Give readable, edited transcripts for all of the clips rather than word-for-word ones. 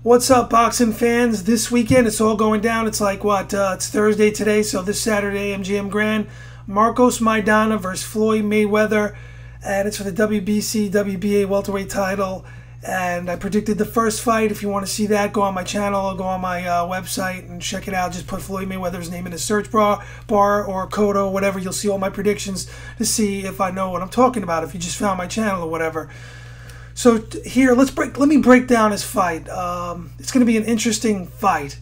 What's up, boxing fans? This weekend, it's all going down. It's like, what, it's Thursday today, so this Saturday, MGM Grand, Marcos Maidana versus Floyd Mayweather, and it's for the WBC, WBA welterweight title, and I predicted the first fight. If you want to see that, go on my channel, or go on my website and check it out. Just put Floyd Mayweather's name in the search bar or code or whatever. You'll see all my predictions to see if I know what I'm talking about, if you just found my channel or whatever. So here, let me break down his fight. It's going to be an interesting fight.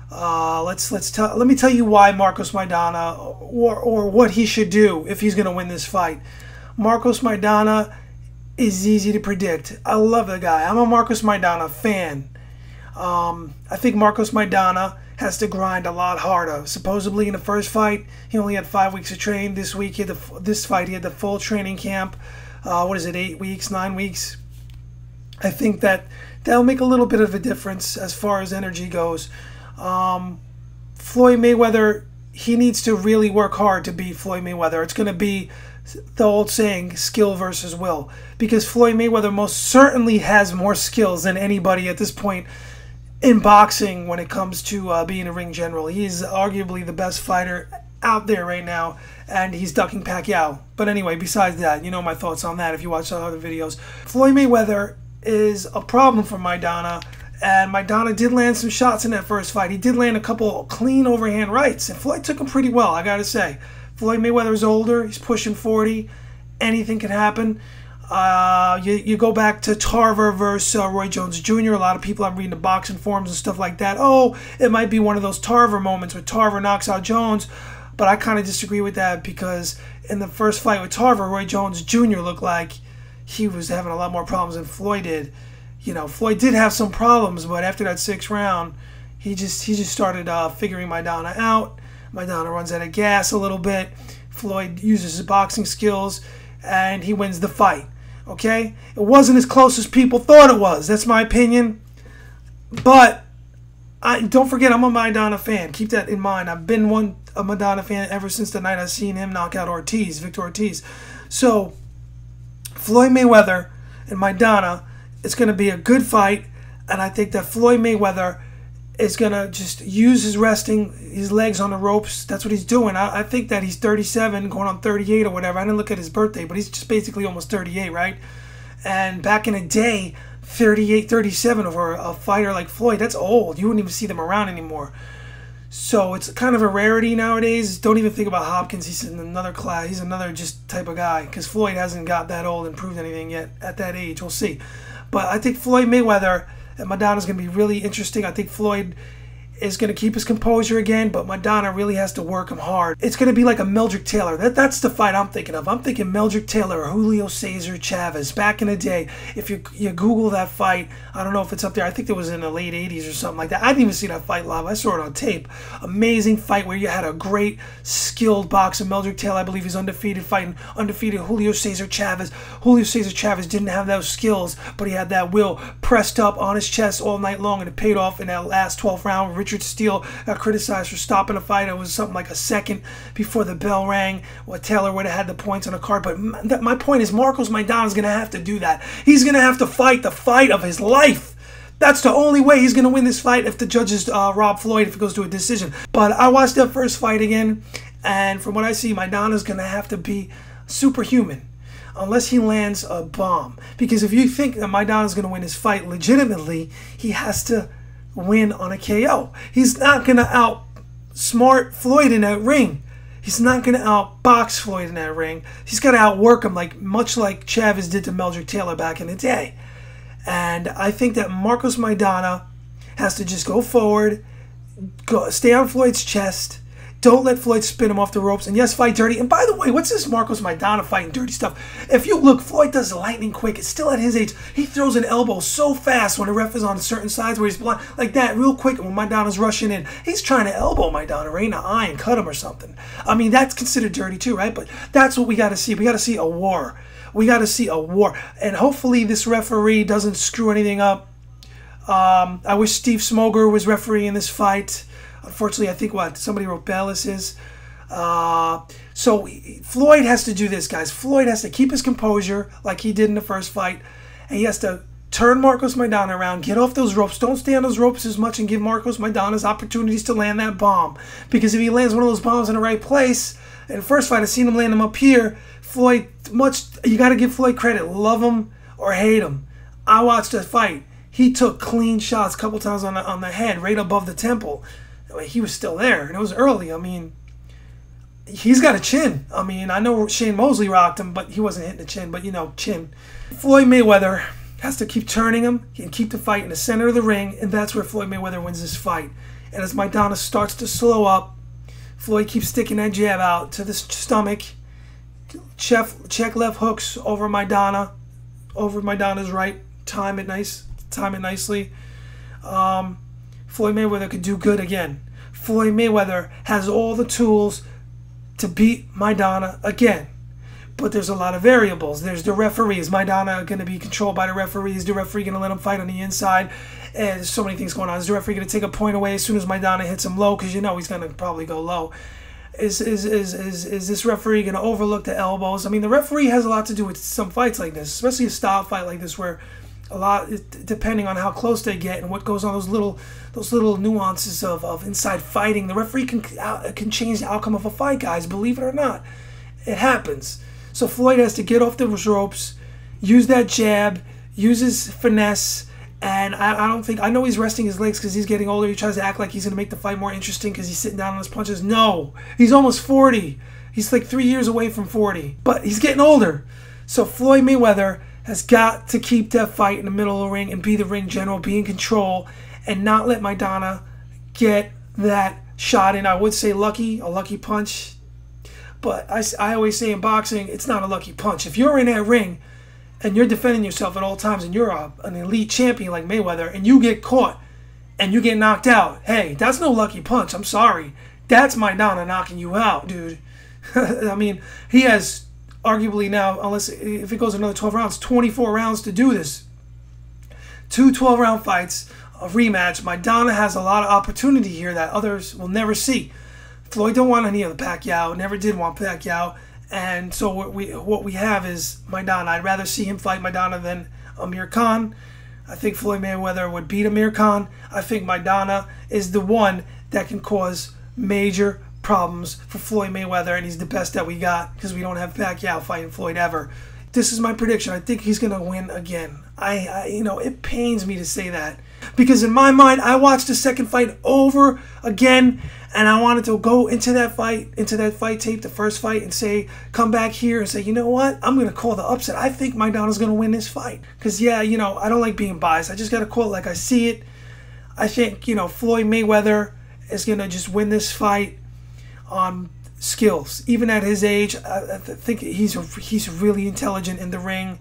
Let me tell you why Marcos Maidana, or what he should do if he's going to win this fight. Marcos Maidana is easy to predict. I love the guy. I'm a Marcos Maidana fan. I think Marcos Maidana has to grind a lot harder. Supposedly in the first fight, he only had 5 weeks to train. This week, this fight, he had the full training camp. What is it, 8 weeks, 9 weeks? I think that'll make a little bit of a difference as far as energy goes. Floyd Mayweather, he needs to really work hard to beat Floyd Mayweather. It's going to be the old saying, skill versus will. Because Floyd Mayweather most certainly has more skills than anybody at this point in boxing when it comes to being a ring general. He's arguably the best fighter out there right now, and he's ducking Pacquiao. But anyway, besides that, you know my thoughts on that if you watch the other videos. Floyd Mayweather is a problem for Maidana, and Maidana did land some shots in that first fight. He did land a couple clean overhand rights, and Floyd took them pretty well, I gotta say. Floyd Mayweather's older, he's pushing 40, anything can happen. You go back to Tarver versus Roy Jones Jr. A lot of people, I'm reading the boxing forums and stuff like that. Oh, it might be one of those Tarver moments where Tarver knocks out Jones, but I kind of disagree with that, because in the first fight with Tarver, Roy Jones Jr. looked like he was having a lot more problems than Floyd did. You know, Floyd did have some problems, but after that 6th round, he just started figuring Maidana out. Maidana runs out of gas a little bit. Floyd uses his boxing skills, and he wins the fight. Okay? It wasn't as close as people thought it was. That's my opinion. But don't forget, I'm a Maidana fan. Keep that in mind. I've been a Maidana fan ever since the night I seen him knock out Victor Ortiz. So Floyd Mayweather and Maidana, it's going to be a good fight, and I think that Floyd Mayweather is going to just use his legs on the ropes. That's what he's doing. I think that he's 37, going on 38 or whatever. I didn't look at his birthday, but he's just basically almost 38, right? And back in the day, 38, 37 over a fighter like Floyd, that's old. You wouldn't even see them around anymore. So it's kind of a rarity nowadays. Don't even think about Hopkins. He's in another class. He's another just type of guy, because Floyd hasn't got that old and proved anything yet at that age. We'll see. But I think Floyd Mayweather and Maidana is going to be really interesting. I think Floyd is going to keep his composure again, but Maidana really has to work him hard. It's going to be like a Mildred Taylor. That's the fight I'm thinking of. I'm thinking Mildred Taylor or Julio Cesar Chavez back in the day. If you Google that fight, I don't know if it's up there. I think it was in the late 80s or something like that. I didn't even see that fight live. I saw it on tape. Amazing fight where you had a great skilled boxer. Mildred Taylor, I believe, is undefeated, fighting undefeated Julio Cesar Chavez. Julio Cesar Chavez didn't have those skills, but he had that will pressed up on his chest all night long, and it paid off in that last 12th round. Richard Steele got criticized for stopping the fight. It was something like a second before the bell rang. Well, Taylor would have had the points on the card. But my point is, Marcos Maidana is going to have to do that. He's going to have to fight the fight of his life. That's the only way he's going to win this fight, if the judges rob Floyd, if it goes to a decision. But I watched that first fight again, and from what I see, Maidana is going to have to be superhuman, unless he lands a bomb. Because if you think that Maidana is going to win his fight legitimately, he has to win on a KO. He's not going to outsmart Floyd in that ring. He's not going to outbox Floyd in that ring. He's got to outwork him, much like Chavez did to Mildred Taylor back in the day. And I think that Marcos Maidana has to just go forward, stay on Floyd's chest. Don't let Floyd spin him off the ropes. And yes, fight dirty. And by the way, what's this Marcos Maidana fighting dirty stuff? If you look, Floyd does lightning quick. It's still at his age. He throws an elbow so fast when the ref is on certain sides where he's blind, like that, real quick. And when Maidana's rushing in, he's trying to elbow Maidana right in the eye and cut him or something. I mean, that's considered dirty too, right? But that's what we got to see. We got to see a war. We got to see a war. And hopefully this referee doesn't screw anything up. I wish Steve Smoger was refereeing this fight. Unfortunately, I think somebody wrote Bellis is. So Floyd has to do this, guys. Floyd has to keep his composure like he did in the first fight, and he has to turn Marcos Maidana around, get off those ropes. Don't stay on those ropes as much and give Marcos Maidana's opportunities to land that bomb. Because if he lands one of those bombs in the right place, in the first fight, I seen him land them up here. Floyd, you got to give Floyd credit. Love him or hate him. I watched that fight. He took clean shots a couple times on the head, right above the temple. He was still there, and it was early. I mean, he's got a chin. I mean, I know Shane Mosley rocked him, but he wasn't hitting the chin. But, you know, chin. Floyd Mayweather has to keep turning him and keep the fight in the center of the ring, and that's where Floyd Mayweather wins this fight. And as Maidana starts to slow up, Floyd keeps sticking that jab out to the stomach. Check left hooks over Maidana's right. Time it nicely. Floyd Mayweather could do good again. Floyd Mayweather has all the tools to beat Maidana again. But there's a lot of variables. There's the referees. Maidana going to be controlled by the referees. Is the referee going to let him fight on the inside? And there's so many things going on. Is the referee going to take a point away as soon as Maidana hits him low? Because you know he's going to probably go low. Is this referee going to overlook the elbows? I mean, the referee has a lot to do with some fights like this, especially a style fight like this where a lot, depending on how close they get and what goes on, those little nuances of inside fighting, the referee can change the outcome of a fight, guys. Believe it or not, it happens. So Floyd has to get off those ropes, use that jab, use his finesse, and I know he's resting his legs because he's getting older. He tries to act like he's going to make the fight more interesting because he's sitting down on his punches. No, he's almost 40. He's like 3 years away from 40, but he's getting older. So Floyd Mayweather has got to keep that fight in the middle of the ring and be the ring general, be in control, and not let Maidana get that shot in. I would say a lucky punch. But I always say in boxing, it's not a lucky punch. If you're in that ring and you're defending yourself at all times and you're an elite champion like Mayweather and you get caught and you get knocked out, hey, that's no lucky punch. I'm sorry. That's Maidana knocking you out, dude. I mean, he has arguably now, unless if it goes another 12 rounds, 24 rounds to do this. 2 12-round fights, a rematch. Maidana has a lot of opportunity here that others will never see. Floyd don't want any of the Pacquiao, never did want Pacquiao, and so what we have is Maidana. I'd rather see him fight Maidana than Amir Khan. I think Floyd Mayweather would beat Amir Khan. I think Maidana is the one that can cause major problems for Floyd Mayweather, and he's the best that we got because we don't have Pacquiao fighting Floyd ever. This is my prediction. I think he's going to win again. You know, it pains me to say that because in my mind, I watched the second fight over again, and I wanted to go into that fight tape, the first fight, and say, come back here and say, you know what? I'm going to call the upset. I think Maidana's going to win this fight. Because, yeah, you know, I don't like being biased. I just got to call it like I see it. I think, you know, Floyd Mayweather is going to just win this fight on skills. Even at his age, I think he's really intelligent in the ring,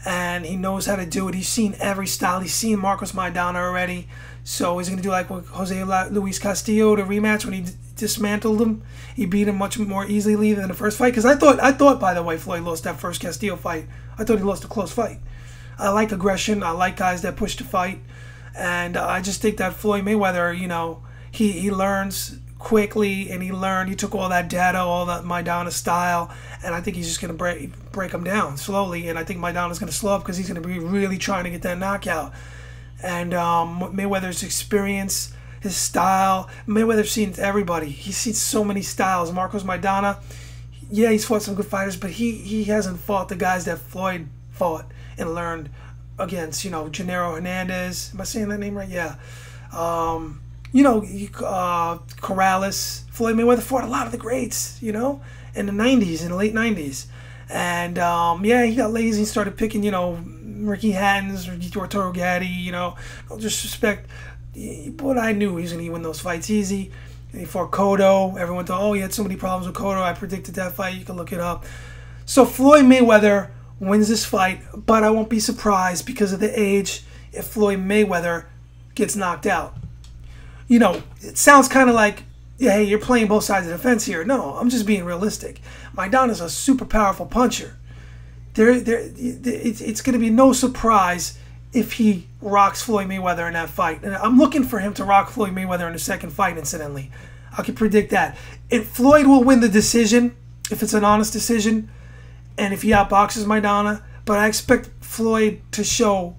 and he knows how to do it. He's seen every style. He's seen Marcos Maidana already. So he's going to do like with Jose Luis Castillo, the rematch, when he dismantled him. He beat him much more easily than the first fight. Because I thought, by the way, Floyd lost that first Castillo fight. I thought he lost a close fight. I like aggression. I like guys that push to fight. And I just think that Floyd Mayweather, you know, he learns quickly, and he took all that data, all that Maidana style, and I think he's just going to break him down slowly. And I think Maidana's going to slow up because he's going to be really trying to get that knockout. And Mayweather's experience, his style, Mayweather's seen everybody. He's seen so many styles. Marcos Maidana, yeah, he's fought some good fighters, but he hasn't fought the guys that Floyd fought and learned against. You know, Gennaro Hernandez. Am I saying that name right? Yeah. You know, Corrales. Floyd Mayweather fought a lot of the greats, you know, in the 90s, in the late 90s. And, yeah, he got lazy and started picking, you know, Ricky Hatton's, Arturo Gatti, you know. No disrespect, but I knew he was going to win those fights easy. And he fought Cotto. Everyone thought, oh, he had so many problems with Cotto. I predicted that fight. You can look it up. So Floyd Mayweather wins this fight, but I won't be surprised because of the age if Floyd Mayweather gets knocked out. You know, it sounds kind of like, yeah, hey, you're playing both sides of the fence here. No, I'm just being realistic. Maidana's a super powerful puncher. It's going to be no surprise if he rocks Floyd Mayweather in that fight. And I'm looking for him to rock Floyd Mayweather in the second fight, incidentally. I can predict that. If Floyd will win the decision, if it's an honest decision, and if he outboxes Maidana, but I expect Floyd to show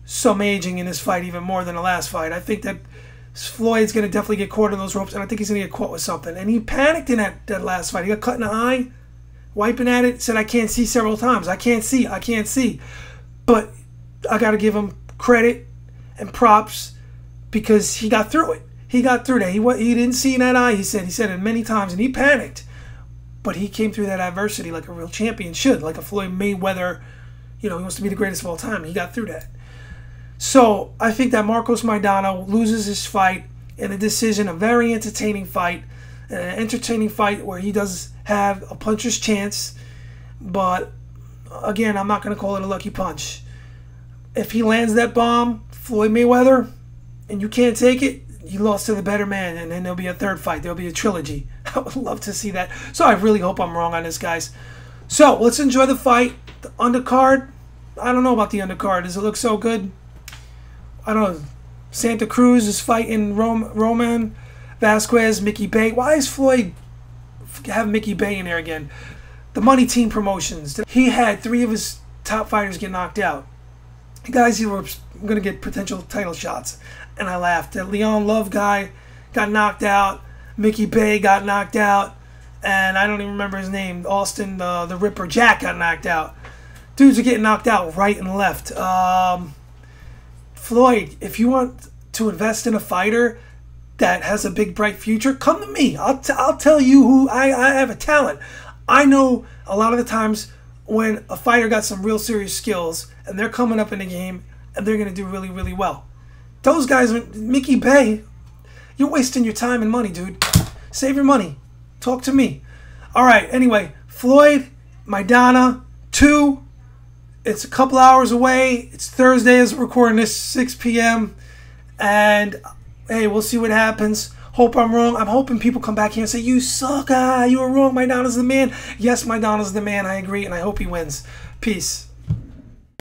some aging in this fight even more than the last fight. I think that Floyd's going to definitely get caught in those ropes, and I think he's going to get caught with something. And he panicked in that last fight. He got cut in the eye, wiping at it, said, I can't see several times. I can't see. But I got to give him credit and props because he got through it. He got through that. He didn't see in that eye, he said it many times, and he panicked. But he came through that adversity like a real champion should, like a Floyd Mayweather. He wants to be the greatest of all time. He got through that. So I think that Marcos Maidana loses his fight in a decision, a very entertaining fight, where he does have a puncher's chance. But again, I'm not going to call it a lucky punch. If he lands that bomb, Floyd Mayweather, and you can't take it, you lost to the better man, and then there'll be a third fight. There'll be a trilogy. I would love to see that. So I really hope I'm wrong on this, guys. So let's enjoy the fight. The undercard, I don't know about the undercard. Does it look so good? I don't know. Santa Cruz is fighting Roman Vasquez, Mickey Bay. Why is Floyd have Mickey Bay in there again? The Money Team Promotions. He had 3 of his top fighters get knocked out. Guys, he were going to get potential title shots. And I laughed. That Leon Love guy got knocked out. Mickey Bay got knocked out. And I don't even remember his name. Austin, the Ripper Jack got knocked out. Dudes are getting knocked out right and left. Floyd, if you want to invest in a fighter that has a big, bright future, come to me. I'll tell you who I have a talent. I know a lot of the times when a fighter got some real serious skills and they're coming up in the game and they're going to do really, really well. Those guys, Mickey Bay, you're wasting your time and money, dude. Save your money. Talk to me. All right, anyway, Floyd Maidana 2. It's a couple hours away. It's Thursday as we're recording this, 6 p.m. And, hey, we'll see what happens. Hope I'm wrong. I'm hoping people come back here and say, you suck. You were wrong. Maidana's the man. Yes, Maidana's the man. I agree, and I hope he wins. Peace.